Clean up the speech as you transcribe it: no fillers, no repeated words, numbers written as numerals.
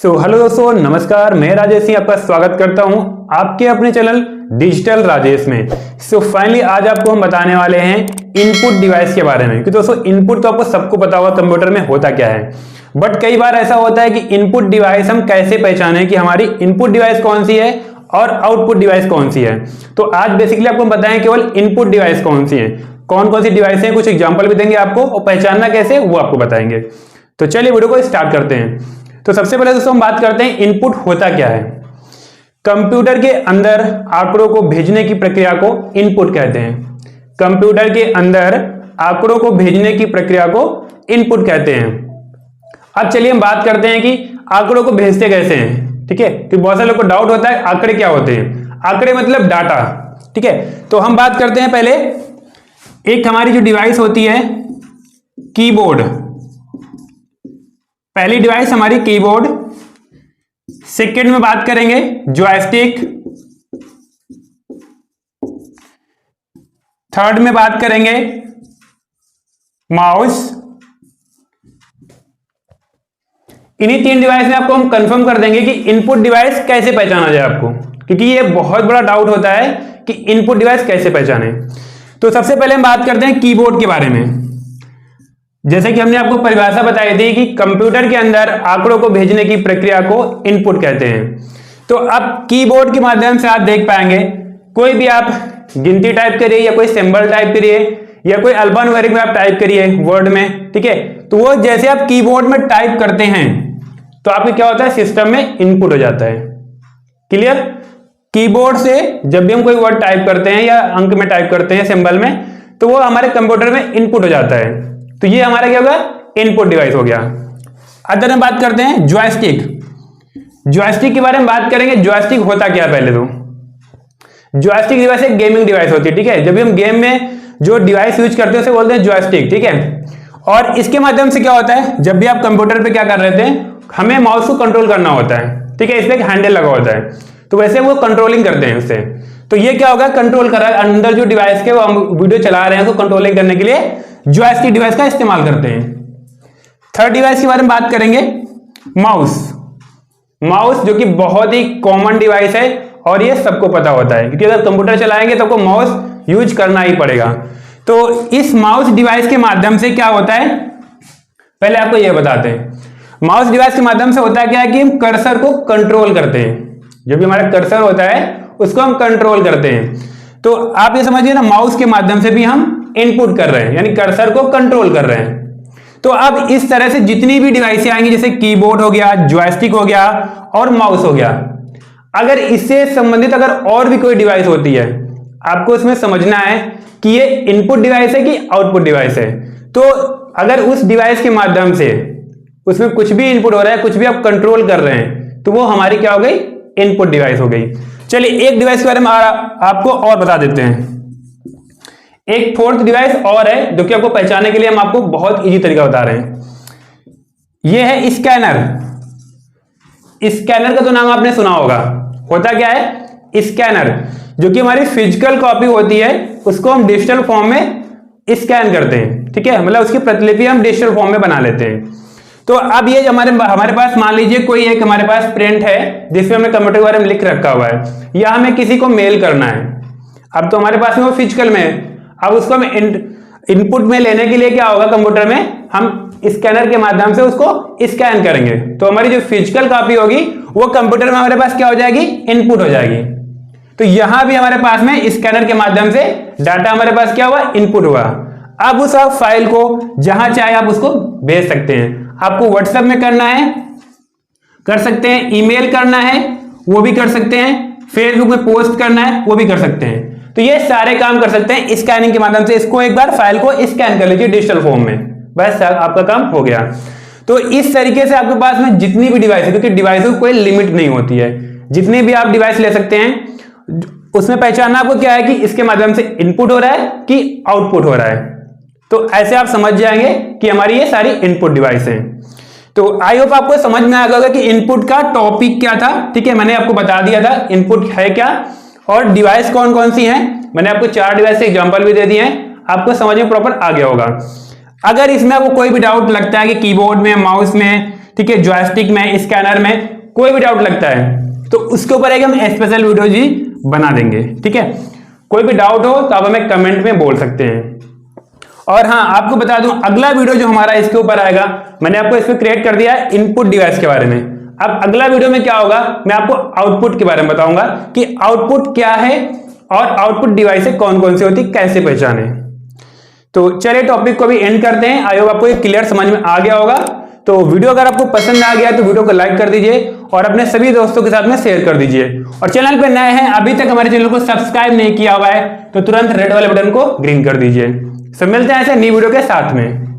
Hello दोस्तों, नमस्कार। मैं राजेश सिंह आपका स्वागत करता हूं आपके अपने चैनल डिजिटल राजेश में। फाइनली आज आपको हम बताने वाले हैं इनपुट डिवाइस के बारे में। कि दोस्तों इनपुट तो आपको सबको पता होगा कंप्यूटर में होता क्या है, बट कई बार ऐसा होता है कि इनपुट डिवाइस हम कैसे पहचानें कि हमारी इनपुट डिवाइस कौन सी है और आउटपुट डिवाइस कौन सी है। तो आज बेसिकली आपको बताएं केवल इनपुट डिवाइस कौन सी है, कौन कौन सी डिवाइस है, कुछ एग्जाम्पल भी देंगे आपको और पहचानना कैसे वो आपको बताएंगे। तो चलिए वीडियो को स्टार्ट करते हैं। तो सबसे पहले दोस्तों हम बात करते हैं इनपुट होता क्या है। कंप्यूटर के अंदर आंकड़ों को भेजने की प्रक्रिया को इनपुट कहते हैं। कंप्यूटर के अंदर आंकड़ों को भेजने की प्रक्रिया को इनपुट कहते हैं। अब चलिए हम बात करते हैं कि आंकड़ों को भेजते कैसे हैं। ठीक है, कि बहुत सारे लोग को डाउट होता है आंकड़े क्या होते हैं। आंकड़े मतलब डाटा। ठीक है, तो हम बात करते हैं पहले एक हमारी जो डिवाइस होती है कीबोर्ड। पहली डिवाइस हमारी कीबोर्ड, सेकंड में बात करेंगे जॉयस्टिक, थर्ड में बात करेंगे माउस। इन्हीं तीन डिवाइस में आपको हम कंफर्म कर देंगे कि इनपुट डिवाइस कैसे पहचाना जाए आपको, क्योंकि ये बहुत बड़ा डाउट होता है कि इनपुट डिवाइस कैसे पहचाने। तो सबसे पहले हम बात करते हैं कीबोर्ड के बारे में। जैसे कि हमने आपको परिभाषा बताई थी कि कंप्यूटर के अंदर आंकड़ों को भेजने की प्रक्रिया को इनपुट कहते हैं। तो अब कीबोर्ड के माध्यम से आप देख पाएंगे, कोई भी आप गिनती टाइप करिए या कोई सिंबल टाइप करिए या कोई अल्फान्यूमेरिक में आप टाइप करिए वर्ड में। ठीक है, तो वो जैसे आप कीबोर्ड में टाइप करते हैं तो आपको क्या होता है, सिस्टम में इनपुट हो जाता है। क्लियर? कीबोर्ड से जब भी हम कोई वर्ड टाइप करते हैं या अंक में टाइप करते हैं सिंबल में, तो वो हमारे कंप्यूटर में इनपुट हो जाता है। तो ये हमारा क्या होगा, इनपुट डिवाइस हो गया। अगर हम बात करते हैं जॉयस्टिक। जॉयस्टिक के बारे में बात करेंगे। जॉयस्टिक होता क्या है, पहले तो जॉयस्टिक डिवाइस एक गेमिंग डिवाइस होती है। ठीक है, जब भी हम गेम में जो डिवाइस यूज करते हैं उसे बोलते हैं जॉयस्टिक। ठीक है, और इसके माध्यम से क्या होता है, जब भी आप कंप्यूटर पे क्या कर रहे थे, हमें माउस को कंट्रोल करना होता है। ठीक है, इसमें एक हैंडल लगा होता है, तो वैसे वो कंट्रोलिंग करते हैं उससे। तो ये क्या होगा, कंट्रोल कर रहा है अंदर जो डिवाइस के वो हम वीडियो चला रहे हैं उसको कंट्रोलिंग करने के लिए जॉयस्टिक डिवाइस का इस्तेमाल करते हैं। थर्ड डिवाइस के बारे में बात करेंगे माउस। माउस जो कि बहुत ही कॉमन डिवाइस है और ये सबको पता होता है, क्योंकि अगर कंप्यूटर चलाएंगे तो आपको माउस यूज करना ही पड़ेगा। तो इस माउस डिवाइस के माध्यम से क्या होता है, पहले आपको यह बताते हैं। माउस डिवाइस के माध्यम से होता है क्या है कि हम कर्सर को कंट्रोल करते हैं। जो भी हमारा कर्सर होता है उसको हम कंट्रोल करते हैं। तो आप ये समझिए ना, माउस के माध्यम से भी हम इनपुट कर रहे हैं, यानी कर्सर को कंट्रोल कर रहे हैं। तो अब इस तरह से जितनी भी डिवाइसें आएंगी, जैसे कीबोर्ड हो गया, जॉयस्टिक हो गया और माउस हो गया, अगर इससे संबंधित अगर और भी कोई डिवाइस होती है, आपको इसमें समझना है कि ये इनपुट डिवाइस है कि आउटपुट डिवाइस है। तो अगर उस डिवाइस के माध्यम से उसमें कुछ भी इनपुट हो रहा है, कुछ भी आप कंट्रोल कर रहे हैं, तो वो हमारी क्या हो गई, इनपुट डिवाइस हो गई। चलिए एक डिवाइस के बारे में आपको और बता देते हैं। एक फोर्थ डिवाइस और है जो कि आपको पहचानने के लिए हम आपको बहुत इजी तरीका बता रहे हैं। यह है स्कैनर। स्कैनर का तो नाम आपने सुना होगा। होता क्या है, स्कैनर जो कि हमारी फिजिकल कॉपी होती है उसको हम डिजिटल फॉर्म में स्कैन करते हैं। ठीक है, मतलब उसकी प्रतिलिपि हम डिजिटल फॉर्म में बना लेते हैं। तो अब ये हमारे पास मान लीजिए कोई एक हमारे पास प्रिंट है जिसमें हमने कंप्यूटर के बारे में लिख रखा हुआ है, या हमें किसी को मेल करना है। अब तो हमारे पास में वो फिजिकल में है, अब उसको हम इनपुट में लेने के लिए क्या होगा, कंप्यूटर में हम स्कैनर के माध्यम से उसको स्कैन करेंगे। तो हमारी जो फिजिकल कॉपी होगी वो कंप्यूटर में हमारे पास क्या हो जाएगी, इनपुट हो जाएगी। तो यहां भी हमारे पास में स्कैनर के माध्यम से डाटा हमारे पास क्या हुआ, इनपुट हुआ। अब उस फाइल को जहां चाहे आप उसको भेज सकते हैं। आपको व्हाट्सएप में करना है कर सकते हैं, ईमेल करना है वो भी कर सकते हैं, फेसबुक में पोस्ट करना है वो भी कर सकते हैं। तो ये सारे काम कर सकते हैं स्कैनिंग के माध्यम से। इसको एक बार फाइल को स्कैन कर लीजिए डिजिटल फॉर्म में, बस आपका काम हो गया। तो इस तरीके से आपके पास में जितनी भी डिवाइस है, क्योंकि डिवाइसों की कोई लिमिट नहीं होती है, जितनी भी आप डिवाइस ले सकते हैं, उसमें पहचानना आपको क्या है कि इसके माध्यम से इनपुट हो रहा है कि आउटपुट हो रहा है। तो ऐसे आप समझ जाएंगे कि हमारी ये सारी इनपुट डिवाइस हैं। तो आई होप आपको समझ में आ गया होगा कि इनपुट का टॉपिक क्या था। ठीक है, मैंने आपको बता दिया था इनपुट है क्या और डिवाइस कौन कौन सी हैं। मैंने आपको 4 डिवाइस से एग्जांपल भी दे दिए हैं, आपको समझ में प्रॉपर आ गया होगा। अगर इसमें आपको कोई भी डाउट लगता है कि कीबोर्ड में, माउस में, ठीक है, जॉयस्टिक में, स्कैनर में कोई भी डाउट लगता है तो उसके ऊपर एक हम स्पेशल वीडियो जी बना देंगे। ठीक है, कोई भी डाउट हो तो आप हमें कमेंट में बोल सकते हैं। और हाँ, आपको बता दूं, अगला वीडियो जो हमारा इसके ऊपर आएगा, मैंने आपको इस पर क्रिएट कर दिया है इनपुट डिवाइस के बारे में। अब अगला वीडियो में क्या होगा, मैं आपको आउटपुट के बारे में बताऊंगा कि आउटपुट क्या है और आउटपुट डिवाइस कौन कौन सी होती, कैसे पहचाने। तो चलिए टॉपिक को भी एंड करते हैं। आई होप आपको ये क्लियर समझ में आ गया होगा। तो वीडियो अगर आपको पसंद आ गया तो वीडियो को लाइक कर दीजिए और अपने सभी दोस्तों के साथ में शेयर कर दीजिए। और चैनल पे नए हैं, अभी तक हमारे चैनल को सब्सक्राइब नहीं किया हुआ है तो तुरंत रेड वाले बटन को ग्रीन कर दीजिए। सब मिलते हैं ऐसे नई वीडियो के साथ में।